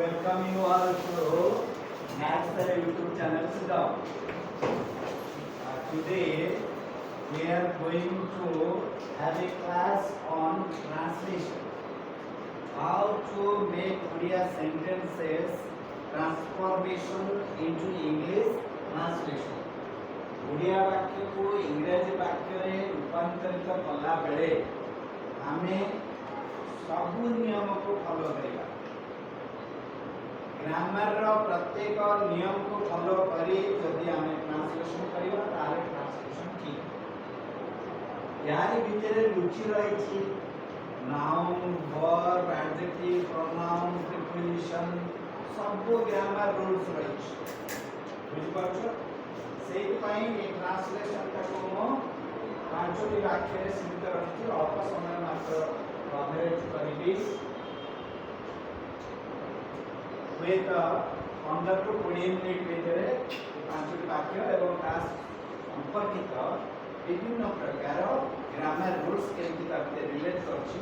welcome you all to Maths Sir YouTube channel. Sit down. Today we are going to have a class on translation. How to make Odia sentences transformation into English translation. Odia वाक्य को इंग्रजी वाक्य रे रूपांतरित कला बेले आमे सबु नियम को फॉलो करिया। ग्रामर रो प्रत्येक नियम को फॉलो करी यदि आमे ट्रांसलेशन करिवा ताले ट्रांसलेशन ठीक। यारी भितरे रुचि रही छी noun verb adjective pronoun preposition सब ग्रामर रूल्स रही छी। बुझ पाछो सेहि पई ए ट्रांसलेशन का को पांचोटी वाक्य रे सीमित रखि अल्प समय मात्र कवरेज करिबी with 15 to 20 मिनिट भितर पांचोटी वाक्य एवं तास संपर्कित विभिन्न प्रकार ग्रामर रूल्स केमति ताते रिलेट करछि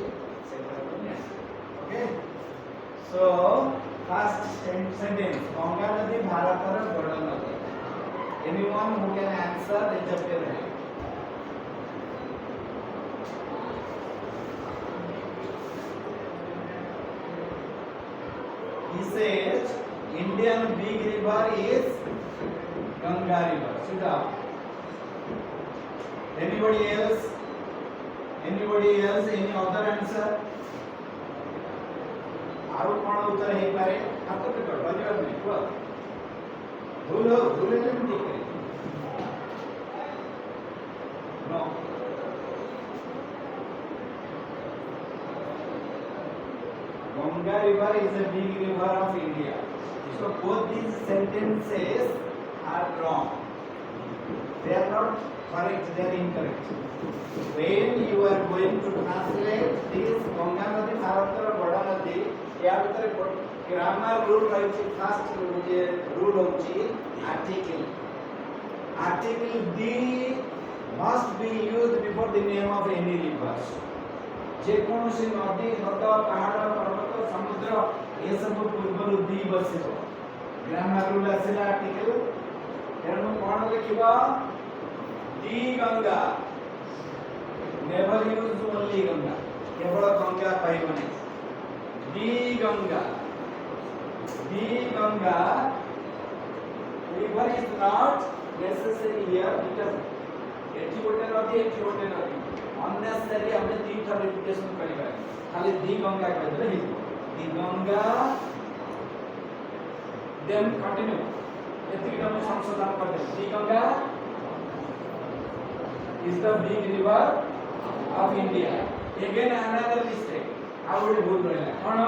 से बरने। Okay so first sentence Ganga नदी भारतर बड़ नदी। Anyone who can answer raise up your hand. He says Indian big river is Ganga river. Sit down. Anybody else? Anybody else? Any other answer? आरु कौन उत्तर है पारे? हाथ पे कर बलिवार में हुआ। भूलो भूले नहीं ठीक है। No. Ganga river is a big river of India. So both these sentences are wrong. They are not correct. They are incorrect. When you are going to translate this Ganga Nadi Bharatar Bada Nadi, या भीतर grammar rule रही first rule होची article. Article the must be used before the name of any river. जे कोनोसी नदी हृद पहाड़ पर्वत समुद्र ये सब पूर्व दी बसिबो। ग्रामर रूल आसिला आर्टिकल तेणु कोन लिखिबा the Ganga never use only Ganga केवल गंगा पाइबो नै। दी Ganga river is not necessary here because एठी गोटे नदी unnecessary हमने तीन थर रिपीटेशन करिबा खाली दी गंगा कह देले ही दी गंगा देन कंटिन्यू एति हम संशोधन कर दे। दी Ganga is the big river of India. Again another mistake आउ गोटे भूल रहला कोन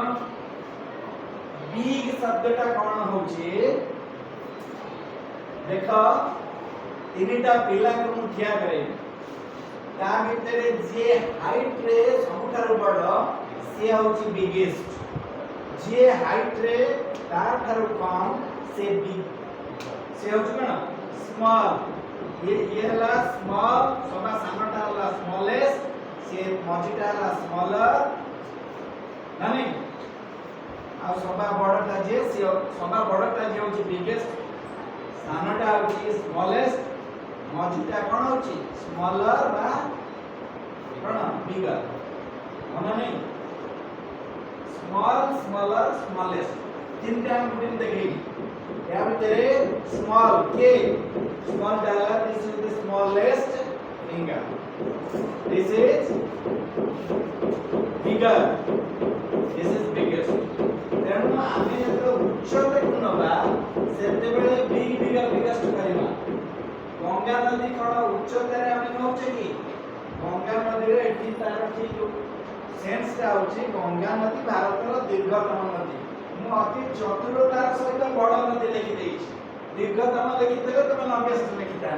बिग शब्दटा कोन होची देखो तीनटा पिला को ठिया करे ता भितरे जे हाइट रे सबठार बड़ से होची बिगेस्ट जे हाइट रे तार थार कम से बिग से होची कोन स्मॉल ये हला स्मॉल सभा सामटा हला स्मॉलेस्ट से मझिटा हला स्मॉलर नानी आ सभा बड़टा जे से सभा बड़टा जे होची बिगेस्ट सानटा होची स्मॉलेस्ट मझिटा कोन होची स्मॉलर बा कोन बिगर माने नहीं स्मॉल स्मॉलर स्मॉलेस्ट तीनटा हम गुडिन देखेगी या भीतरे स्मॉल के स्मॉल डाला this is the smallest finger this is bigger this is biggest तेणु आमे जतो उच्च देखुनबा सेते बेले बिग बिगर बिगेस्ट करिबा। गंगा नदी कोन उच्चतारे आमे नौचे की गंगा नदी रे एठी तार ठीक सेंस ता होची गंगा नदी भारतर दीर्घतम नदी। मु अति चतुरतार सहित बड़ नदी लिखि देइछि दीर्घतम लिखि देले तमे लॉन्गेस्ट लिखि ता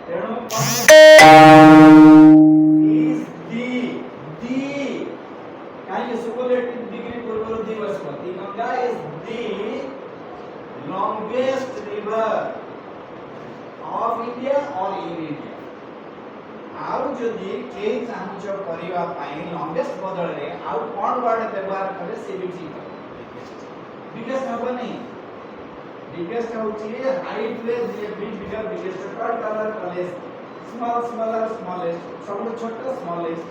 तेणु इज दी काहे सुपरलेटिव डिग्री पूर्व दी बसमती Ganga is the longest river of India or in India. आउ जदि के चाहन्छ करिवा पाई लॉन्गेस्ट बदल रे आउ कोन वर्ड व्यवहार करे से भी ठीक biggest होची height रे जे bigger biggest third color smallest small smaller smallest सबुठ छोट smallest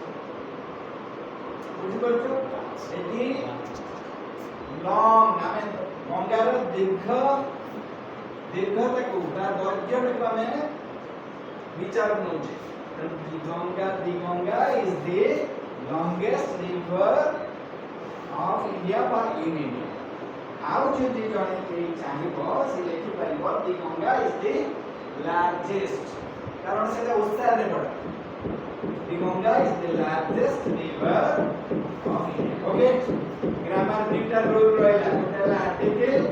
बुझि परछो एटी long आमे गंगार दीर्घताକୁ ବା ଦୈର୍ଘ୍ୟକୁ ଆମେ विचार नउचे Ganga is the longest river of India by in India. How do you jane ke chahibo se lekhi paribo the Ganga is the largest karon seta uttar re bada the Ganga is the largest river of India. Okay, grammar dita rule roila gotela article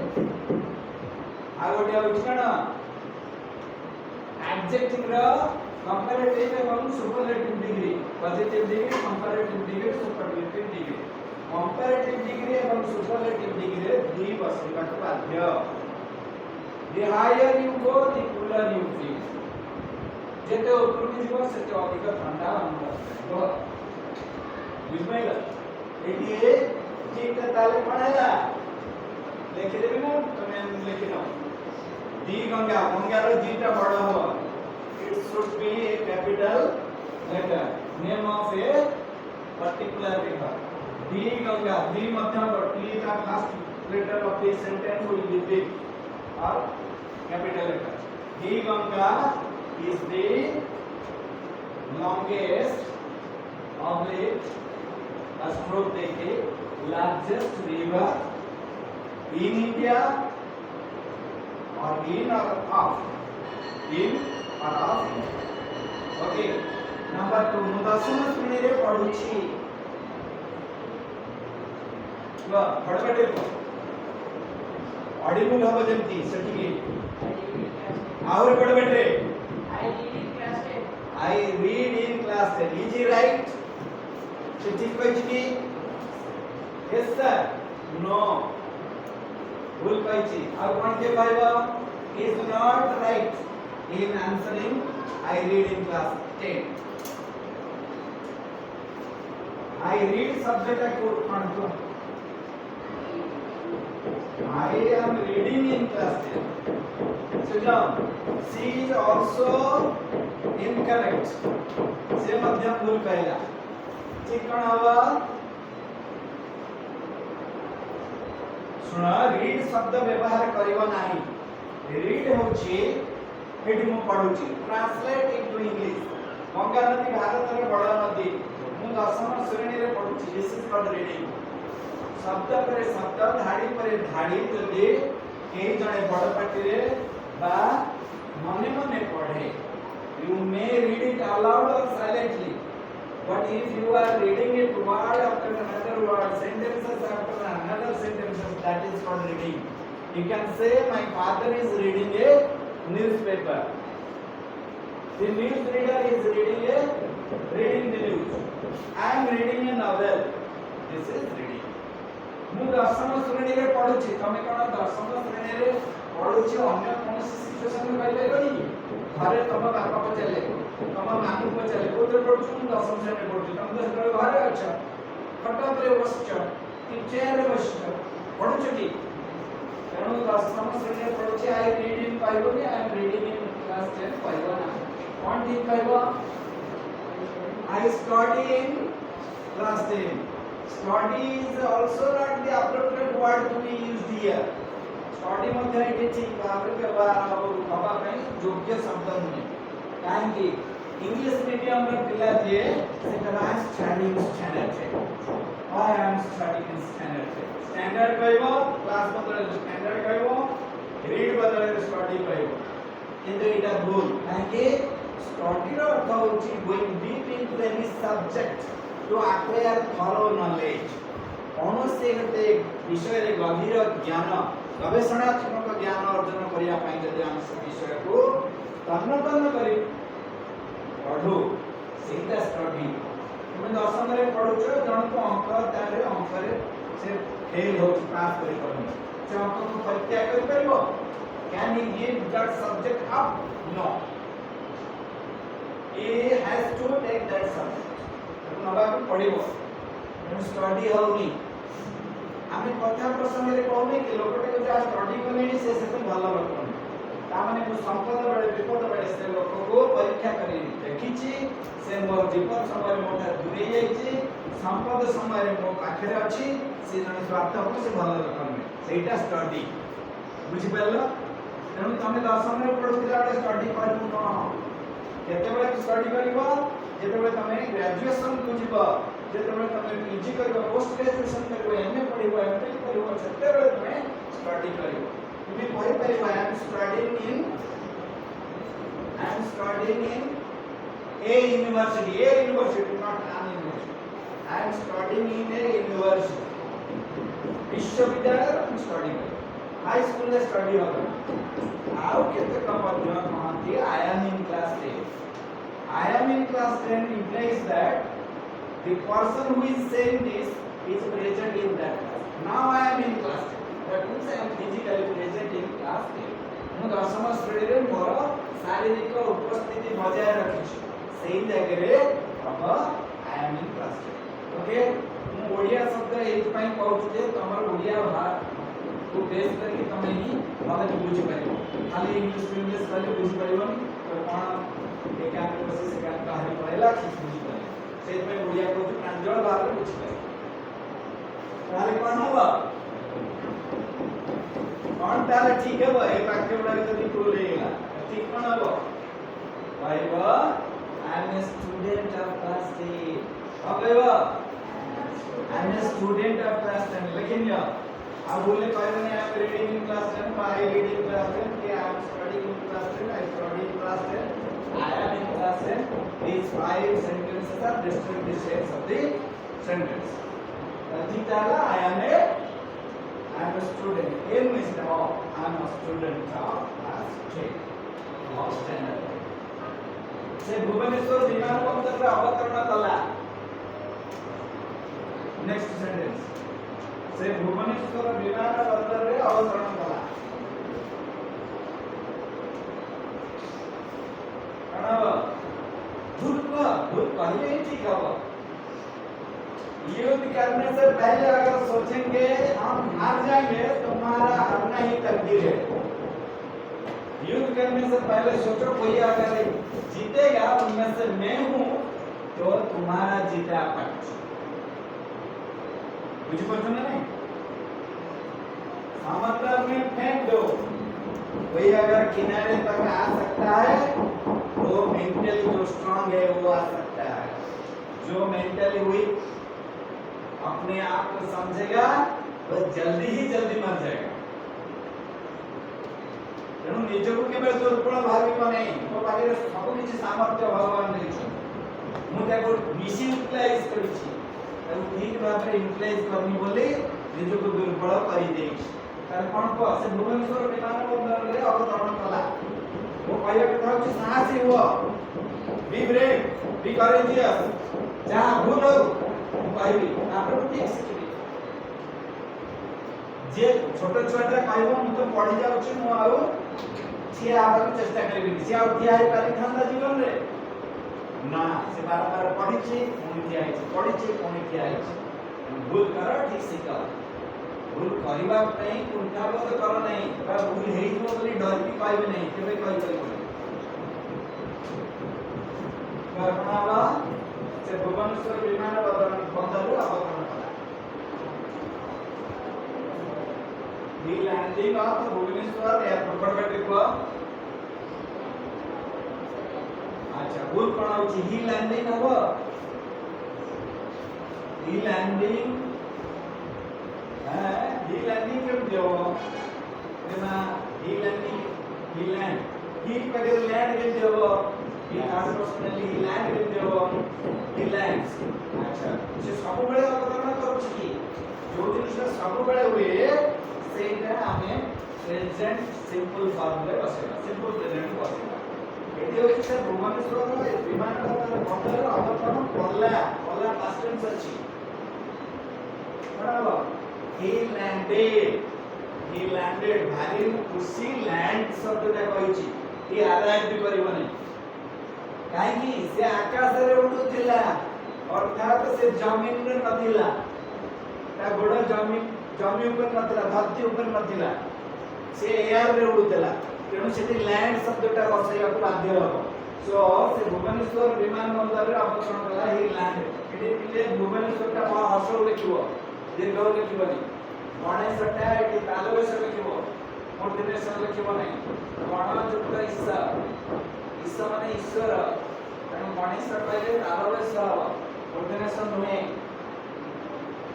agote uchkana adjective ra comparative एवं superlative degree positive degree comparative degree superlative degree comparative degree एवं superlative degree दुई बसैबाक बाध्य the higher you go the cooler you feel जेते ऊपर की जीव सेते अधिक ठंडा अनुभव हो बुझबाइला एटी ठीक ताले पढाला लेखि देबे ना तमे लेखि न दी गंगा रो जीटा बड़ हो it should be a capital letter name of a particular river the Ganga the madhyam T the first letter of the sentence will be big or capital letter the Ganga is the longest oblique stroke dekhe largest river in India or in or of in or of okay number 2 ମୁଁ ଦଶମ ଶ୍ରେଣୀରେ ପଢୁଛି ବା ପଢବାଟେ audible ହବ ଯେମିତି ସେଠିକି ଆହୁରି ପଢବାଟେ I read in class 10 is he right ସେ ଠିକ କହିଛି କି yes sir no ଭୁଲ କହିଛି ଆଉ କଣ କିଏ କହିବ is not right in answering I read in class 10 I read subject I quote to I am reading in class 10 so now she is also incorrect से मध्यम भूल कहला ठीक कौन हवा सुना रीड शब्द व्यवहार करिवो नाही रीड होची एटी मु पढुची ट्रांसलेट इनटू इंग्लिश गंगा नदी भारत रे बड़ नदी मु दशम श्रेणी रे पढुची दिस इज कॉल्ड रीडिंग शब्द परे शब्द धाड़ी परे धाड़ी जदि केही जणे बड़ पाटी रे बा मने मने पढे you may read it aloud or silently but if you are reading it word after another word sentences after another sentences that is called reading you can say my father is reading a newspaper the news reader is reading the news I am reading a novel this is reading ମୁଁ ଦଶମ ଶ୍ରେଣୀରେ ପଢୁଛି ତମେ କଣ ଦଶମ ଶ୍ରେଣୀରେ ପଢୁଛି ଅନ୍ୟ କୌଣସି ସିଚୁଏସନ କହିଲେ କହି ଘରେ ତମ ବାପା ପଚାରିଲେ ତମ ମାମୁ ପଚାରିଲେ କୋଉଥିରେ ପଢୁଛୁ ମୁଁ ଦଶମ ଶ୍ରେଣୀରେ ପଢୁଛି ତମେ ତ ସେତେବେଳେ ଘରେ ଅଛ ଖଟ ଉପରେ ବସିଛ କି ଚେୟାରରେ ବସିଛ ପଢୁଛ କି ତେଣୁ ଦଶମ ଶ୍ରେଣୀରେ ପଢୁଛି ଆଇ ରିଡ୍ ଇନ୍ କହିବନି I M reading in class 10 କହିବ ନା କଣ ଠିକ କହିବ I study in class 10 study is also not the appropriate word to be used here study मध्ये एठी ठीक भाबरे व्यवहार हवा ପାଇଁ योग्य शब्द नुहे काहे इंग्लिश मीडियम रे पिला जे से क्लास स्टडीइंग स्टैंडर्ड है I am studying in standard कहबो क्लास बदले स्टैंडर्ड कहबो रीड बदले स्टडी कहबो किंतु एटा भूल काहे स्टडी रो अर्थ होची going deep into any subject to acquire thorough knowledge कौनसे गते विषय रे गभीर ज्ञान गवेषणात्मक ज्ञान अर्जन करिया पई जदि हम से विषय को तन्नतन करी पढो सेटा स्टडी तुम दशम रे पढुछ जण को अंक तारे अंक रे से फेल हो पास करी परनी से अंक को प्रत्याय करि परबो can he give that subject up no he has to take that subject नबा को पढिबो स्टडी होनी आमे कथा प्रसंग रे कहूनी कि लोकटे को जा स्टडी करनी से भल लोक तामाने को संपद बड़े विपद बड़े से लोक को परीक्षा करी देखिछि से मोर विपद समय मोटा दूरे जाइछि संपद समय मो पाखरे अछि से जने स्वार्थ से भल लोक सेटा स्टडी बुझि परलो तेणु तमे दर्शन रे पढुथिला बडे स्टडी करबु न केते बडे स्टडी करबो जेते बडे तमे ग्रेजुएशन को जिवो जेते बडे तमे पीजी करबो पोस्ट ग्रेजुएशन करबो एमए पढिबो एमफिल करबो सेते बडे तमे स्टडी करबो तुमी कहि परिबो I am studying in a university not an university I am studying in a university विश्वविद्यालय में स्टडी कर हाई स्कूल में स्टडी होगा आओ केते कम अध्ययन Mohanty I am in class 10 implies that the person who is saying this is present in that class. Now I am in class 10. That means I am physically present in class 10. ମୁଁ ଦଶମ ଶ୍ରେଣୀରେ ମୋର ଶାରୀରିକ ଉପସ୍ଥିତି ବଜାୟ ରଖିଛି ସେଇ ଜାଗାରେ ହବ I am in class 10. Okay ମୁଁ ଓଡ଼ିଆ ଶବ୍ଦ ଏଇଥି ପାଇଁ କହୁଛି ଯେ ତମର ଓଡ଼ିଆ को बेस करके तमे ही भले बुझी परिबो खाली इंग्लिश खाली बुझी परिबोनी तो कोन एका बसे से का कहानी पढेला कि बुझी परिबो से पे ओडिया को प्रांजल भाव में बुझी परिबो ताले कोन होबा कोन ताले ठीक है ए वाक्य उडा के यदि भूल हेला ठीक कोन होबो पाइबो I am a student of class 10 पाइबो I am a student of class 10 लेकिन या अब बोले कहने I am reading in class 10 I reading class 10 कि I am studying in class 10 I study in class 10 I am in class 10 these five sentences are descriptive shapes of the sentence Aditala I am a student in means now I am a student of class 10 of standard से भुवनेश्वर विमान बंदर रे अवतरण कला next sentence से भुवनेश्वर विमान बंदर रे अवतरण कला कणावा भूत पहले ही ठीक है युद्ध करने से पहले अगर सोचेंगे हम हार जाएंगे तो हमारा हारना ही तकदीर है युद्ध करने से पहले सोचो कोई अगर जीतेगा उनमें से मैं हूं तो तुम्हारा जीता पक्ष मुझे पता नहीं समंदर में फेंक दो कोई अगर किनारे तक आ सकता है तो मेंटली जो स्ट्रांग है वो आ सकता है जो मेंटली वीक अपने आप को समझेगा वो जल्दी ही जल्दी मर जाएगा तेणु निजକୁ କେବେ ଦୁର୍ବଳ ଭାବିବ ନାହିଁ ମୋ ପାଖରେ ସବୁ କିଛି ସାମର୍ଥ୍ୟ ଭଗବାନ ଦେଇଛନ୍ତି ମୁଁ ତାକୁ ମିସ୍ ୟୁଟିଲାଇଜ କରିଛି ତାକୁ ଠିକ ଭାବରେ ୟୁଟିଲାଇଜ କରିନି ବୋଲି ନିଜକୁ ଦୁର୍ବଳ କରିଦେଇଛି ତାର କ'ଣ କହ ସେ ଭୁବନେଶ୍ୱର ବିମାନ ବନ୍ଦରରେ ଅବତରଣ କଲା ମୁଁ କହିବା କଥା ହଉଛି ସାହସୀ ହୁଅ ବି ବ୍ରେଭ୍ ବି କରେଜିୟସ୍ ଯାହା ଭୁଲ ହଉ ମୁଁ କହିବି ଆପଣ ଠିକ ଶିଖିବି जे छोट छुआटा कहबो मु तो पढ़ी जाउछी मु आउ छिया आबा चेष्टा करबी से आउ थिया है पारी थांदा जीवन रे ना से बार बार पढ़ीची पुनी थिया है पढ़ीची पुनी थिया है भूल कर ठीक से कर भूल करबा पई कुंठाबोध कर नहीं बा भूल हेई जो बोली डर भी कहबे नहीं केबे कहि कहि करनावा से भुवनेश्वर विमान बंदर अवतरण The landing of Bhubaneswar airport पर देखो अच्छा भूल कौन होची ही लैंडिंग हबो ही लैंडिंग कर दियो ना ही लैंड ही पहले लैंड कर दियो ही थर्ड पर्सनली ही लैंड कर दियो ही लैंड्स अच्छा से सब बड़े अवतरण करू छी जो जिनिस सब बड़े हुए सेटा हमें प्रेजेंट सिंपल फॉर्म रे बसेगा सिंपल प्रेजेंट बसेगा एटी होची से भुवनेश्वर रे विमान बंदर अवतरण कला पास्ट टेंस अछि बराबर he landed भारी खुशी लैंड शब्द ता कहिछि ए आराध भी करबो नै काहे कि से आकाश रे उडुथिला अर्थात से जमीन रे नथिला ता गोड़ जमी ऊपर नथिला धरती ऊपर नथिला से एयर रे उडुतला तेणु सेठी लैंड शब्दटा बसाइबा को बाध्य हबो सो से भुवनेश्वर विमान बंदर रे अवतरण कला ही लैंड एठी पिले भुवनेश्वर टा बा हसो लिखिबो दीर्घ लिखिबनी गणेश टा एठी तालवेश लिखिबो मूर्तिनेश्वर लिखिबो नै गण जुक्त ईसा ईसा माने ईश्वर तेणु गणेश कहले तालवेश हबो मूर्तिनेश्वर नुहे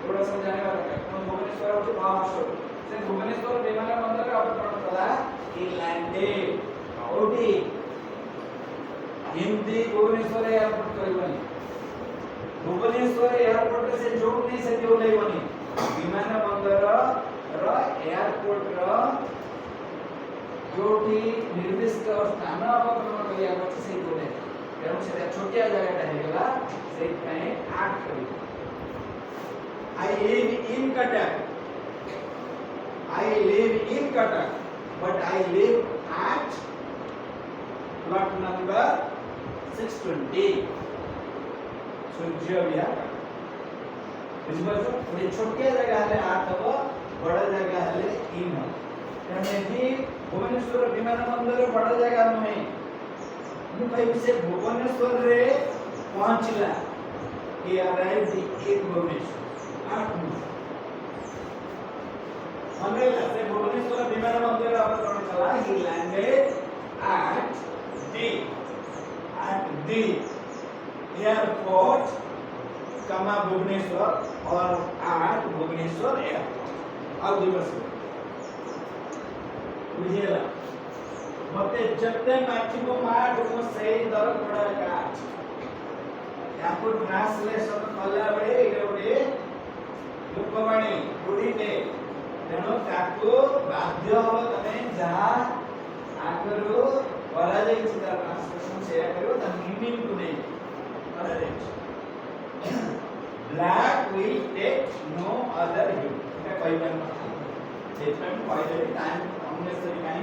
थोड़ा समझाने वाला है भुवनेश्वर होती महाराष्ट्र से भुवनेश्वर विमान बंदर अवतरण कला ही लैंडेड ओटी हिंदी भुवनेश्वर एयरपोर्ट करबनी भुवनेश्वर एयरपोर्ट से जोड़ नहीं से ओलेबनी विमान बंदर रो एयरपोर्ट रो जोटी निर्दिष्ट स्थान अवतरण करिया अछि से जोड़े तेणु से छोटिया जगह हेला से पय आठ करी I live in Cuttack. I live in Cuttack, but I live at plot number 620. सूर्य विहार बुझिपारछो ये छोटिया जगह हेले 8 हबो बड़ जगह हेले 3 हबो तेणु भुवनेश्वर विमान बंदर बड़ जगह नहे मु कहबी से भुवनेश्वर रे पहुंचला he arrived in Bhubaneswar Mandela से भुवनेश्वर विमान बंदर अवतरण कला he landed at the airport कमा भुवनेश्वर और at भुवनेश्वर एयरपोर्ट अब दिवस बुझिएला मते जते मैक्सिमम 8 को सही दर पड़ा का याको ट्रांसलेशन कला बळे एगोडे लोकवाणी गुडीटे तेणु ताको बाध्य हो तमे जहा आगरो करा जाय छि तार ट्रांसलेशन शेयर करियो त मीनिंग को नै करा जाय छि black will take no other hue एटा कहबन जेतन कहले टाइम अननेसेसरी काई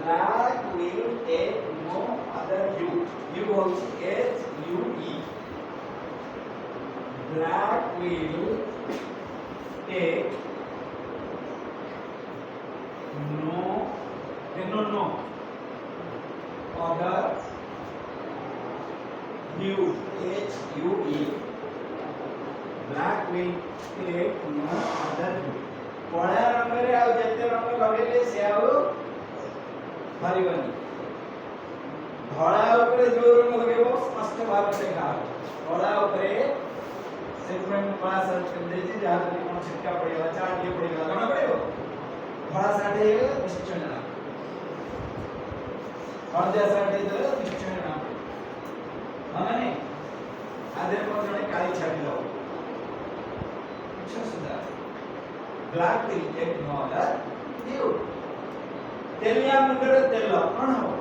black will take no other hue hue होछि H U E black will take no other hue H-U-E black will take no other hue कळा रंग रे आ जेते रंग लगेले से आ हरिबनी धळा ऊपर जो रंग लगेबो स्पष्ट भाव से देखा कळा ऊपर सेगमेंट क्लास कर दे जी जहां तक कोन छिटका पड़ेगा चार्ट ये पड़ेगा गाना पड़ेगा बड़ा साडे निश्चय ना और जैसा साडे तो निश्चय ना माने आधे को जने काली छाड़ी लो अच्छा सुधा black will take no other hue तेलिया मुंडरे तेल कोन हो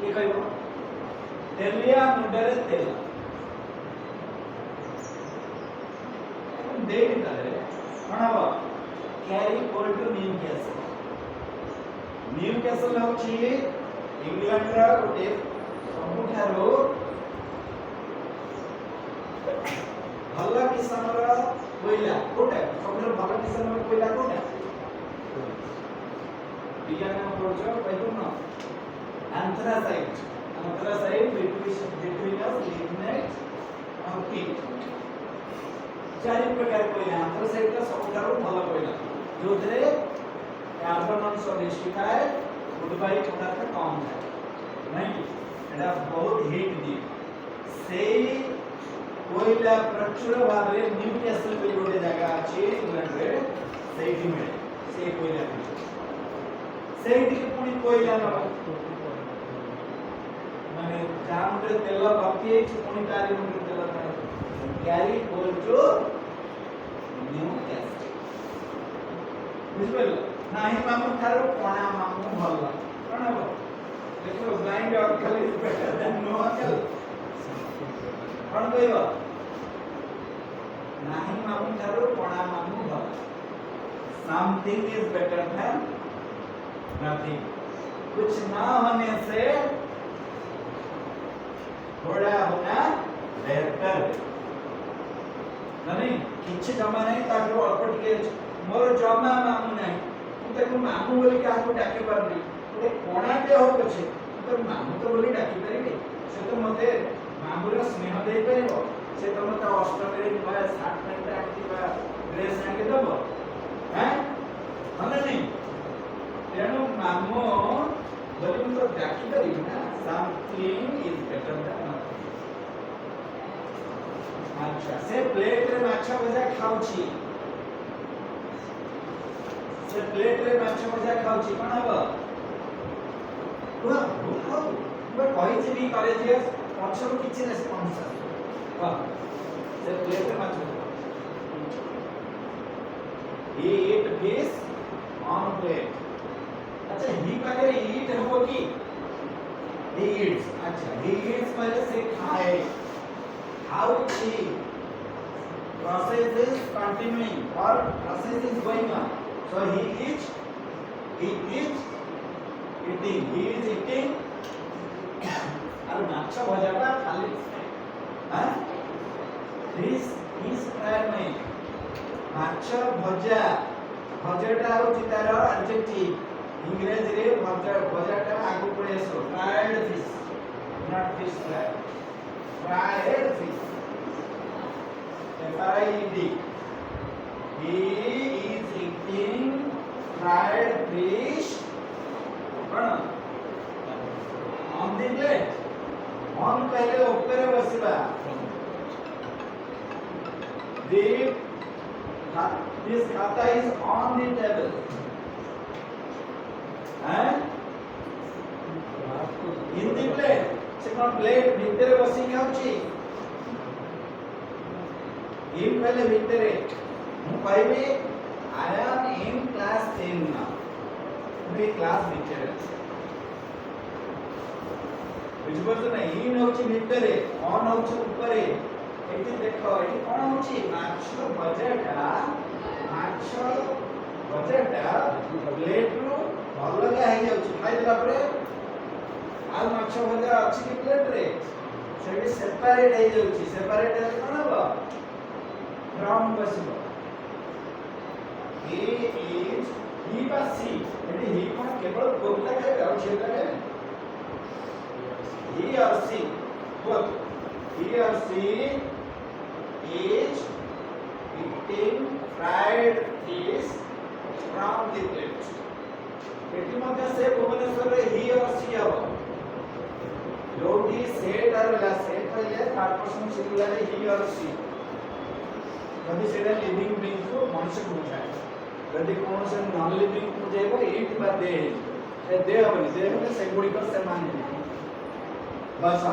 ये कहबो तेलिया मुंडरे तेल देख तारे कोनबा carry equal to Newcastle होची इंग्लैंड रा गोटे सबुठारो भल्ला किस्म रा कोइला कोटा सबुठारो भल्ला किस्म रा कोइला कोटा विज्ञान में पढ़छो कहू न एंथ्रासाइट बिटवीन अस लिग्नाइट और पीट चारि प्रकार कोइला एंथ्रासाइट का सबुठारो भल कोइला जोथरे कार्बन अंश बेसी थाए गुडबाई पदार्थ कम थाए नहीं एटा बहुत हीट दिए सेई कोइला प्रचुर भाबरे न्यूकासल पे गोटे जगह अछि इंग्लैंड रे सेठी मिले से कोइला सेठी के पुनी कोइला न माने जाम रे तेल बाकी अछि पुनी कारी मुंड तेल थाए कैरी बोलजो न्यूकासल बुझबेल नाही मामू थारो कोना मामू भल कोन हो देखो blind uncle is better than no uncle कोन कहबो नाही मामू थारो कोना मामू भल something is better than nothing कुछ ना होने से थोड़ा होना बेहतर नहीं କିଛି ଜମା ନାହିଁ ତାଠୁ ଅଳ୍ପ ଟିକେ ଅଛି ମୋର ଜମା ମାମୁଁ ନାହିଁ ମୁଁ ତାକୁ ମାମୁଁ ବୋଲି କାହାକୁ ଡାକି ପାରୁନି ଗୋଟେ କଣାଟେ ହଉ ପଛେ ମୁଁ ତାକୁ ମାମୁଁ ତ ବୋଲି ଡାକି ପାରିବି ସେ ତ ମୋତେ ମାମୁଁର ସ୍ନେହ ଦେଇପାରିବ ସେ ତ ମୋତେ ଅଷ୍ଟମୀରେ ନୂଆ ସାର୍ଟ ପ୍ୟାଣ୍ଟ ଆଣିଥିବା ଡ୍ରେସ୍ ଆଣିକି ଦେବ ହଁ ଭଲ ନାହିଁ ତେଣୁ ମାମୁଁ ବୋଲି ମୁଁ ତ ଡାକି ପାରିବି ନା something is better than nothing अच्छा से प्लेट रे माछ भजा खाउची से प्लेट रे माछ भजा खाउची कोन हबो ओ मैं कहि छी भी करे जे पछरो किछि रेस्पॉन्स वाह से प्लेट रे माछ he eat fish on plate अच्छा ही पाके eat हबो की he eats अच्छा he eats माने से खाए how he process is continuing or process is going on so he eats eating he is eating और माछ भजाटा खाली हां fish fry नहीं माछ भजा भजाटा होची तार एडजेक्टिव इंग्लिश रे भजाटा आगु पड़े so fried fish not fish fry fried fish fried he is eating fried fish on the plate on पहले ऊपर बसिबा this khata is on the table and in the plate से कोन प्लेट भीतर बसी खाउची इन पहले भीतर मु कहबी I am in class 10 now बे क्लास भीतर बुझबो तो नहीं इन होची भीतर ऑन होची ऊपर एठी देखो एठी कोन होची माछ भजाटा प्लेट रो अलग हे जाउची खाइ देला परे आउ माछ भजा अछि कि प्लेट रे सेडी सेपरेट हे जाउची सेपरेट हे कोन हबो फ्रॉम बसिबो ही बासी एडी ही कोन केवल कोनला के आउ छेला के ही or C both he or she is eating fried fish from the plate एटी मध्ये से भुवनेश्वर रे ही और सी हबो जोडी सेट आरला सेट पहिले थर्ड पर्सन सिंगुलर रे ही और सी जदी सेटा लिविंग बीइंग को मनुष्य को बुझाए जदी कोन से नॉन लिविंग को जेबो ईट बा दे ए दे हबनी दे हबे से गुडी कर से मान बस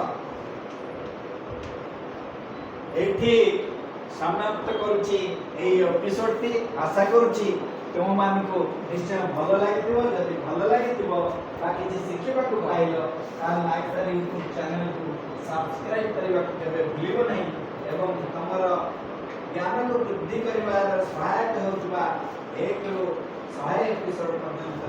एठी समाप्त करूची एई एपिसोड टी आशा करूची तुम मान को निश्चय भलो लागिथिबो जदी भलो लागिथिबो बाकी जे शिखिबा को पाइलो ताल लाइक कर यूट्यूब चैनल को सब्सक्राइब करबा को केबे भूलिबो नहीं एवं तमरो ज्ञान को वृद्धि करबा सहायक होतबा एक रो 100 एपिसोड पर्यंत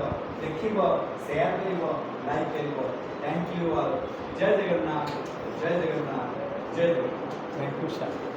देखिबो शेयर करिबो लाइक करिबो थैंक यू ऑल जय जगन्नाथ जय जगन्नाथ जय जगन्नाथ थैंक यू सर